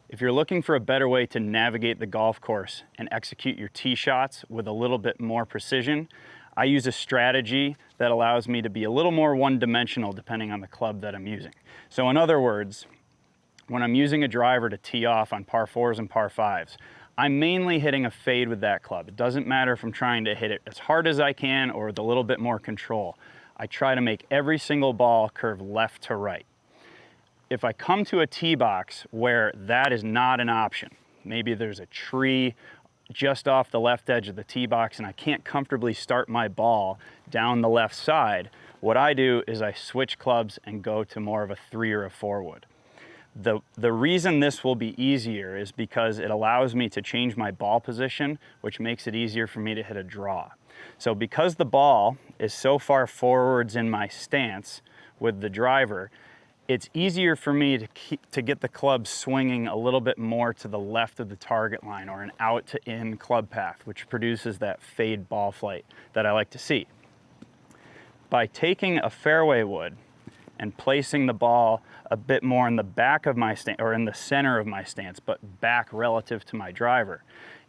If you're looking for a better way to navigate the golf course and execute your tee shots with a little bit more precision, I use a strategy that allows me to be a little more one-dimensional depending on the club that I'm using. So in other words, when I'm using a driver to tee off on par 4s and par 5s, I'm mainly hitting a fade with that club. It doesn't matter if I'm trying to hit it as hard as I can or with a little bit more control. I try to make every single ball curve left to right. If I come to a tee box where that is not an option, maybe there's a tree just off the left edge of the tee box and I can't comfortably start my ball down the left side, what I do is I switch clubs and go to more of a 3 or a 4 wood. The reason this will be easier is because it allows me to change my ball position, which makes it easier for me to hit a draw. So because the ball is so far forwards in my stance with the driver, it's easier for me to get the club swinging a little bit more to the left of the target line or an out to in club path, which produces that fade ball flight that I like to see. By taking a fairway wood and placing the ball a bit more in the back of my stance, or in the center of my stance, but back relative to my driver,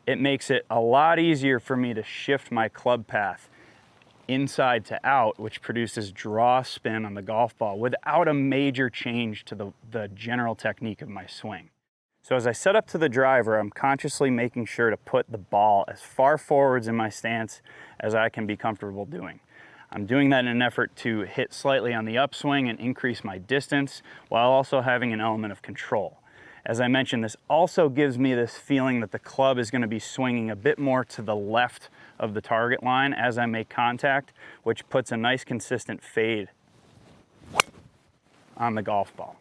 it makes it a lot easier for me to shift my club path inside to out, which produces draw spin on the golf ball without a major change to the general technique of my swing. So as I set up to the driver, I'm consciously making sure to put the ball as far forwards in my stance as I can be comfortable doing. I'm doing that in an effort to hit slightly on the upswing and increase my distance while also having an element of control. As I mentioned, this also gives me this feeling that the club is going to be swinging a bit more to the left of the target line as I make contact, which puts a nice consistent fade on the golf ball.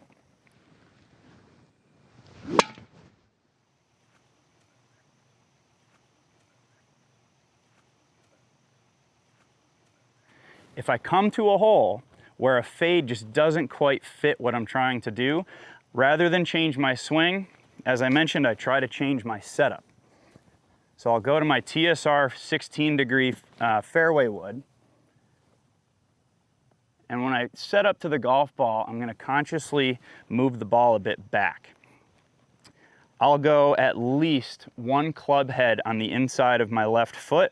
If I come to a hole where a fade just doesn't quite fit what I'm trying to do, rather than change my swing, as I mentioned, I try to change my setup. So I'll go to my TSR 16-degree fairway wood, and when I set up to the golf ball, I'm going to consciously move the ball a bit back. I'll go at least one club head on the inside of my left foot,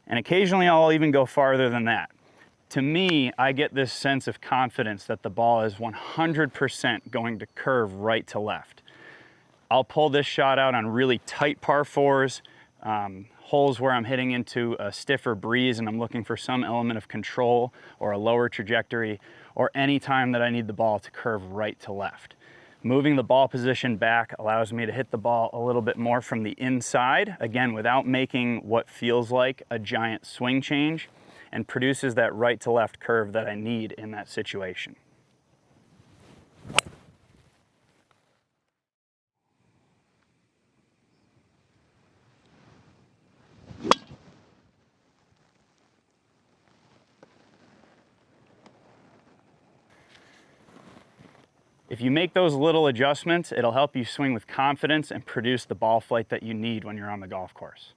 and occasionally I'll even go farther than that. To me, I get this sense of confidence that the ball is 100% going to curve right to left. I'll pull this shot out on really tight par 4s, holes where I'm hitting into a stiffer breeze and I'm looking for some element of control or a lower trajectory, or any time that I need the ball to curve right to left. Moving the ball position back allows me to hit the ball a little bit more from the inside, again, without making what feels like a giant swing change, and produces that right to left curve that I need in that situation. If you make those little adjustments, it'll help you swing with confidence and produce the ball flight that you need when you're on the golf course.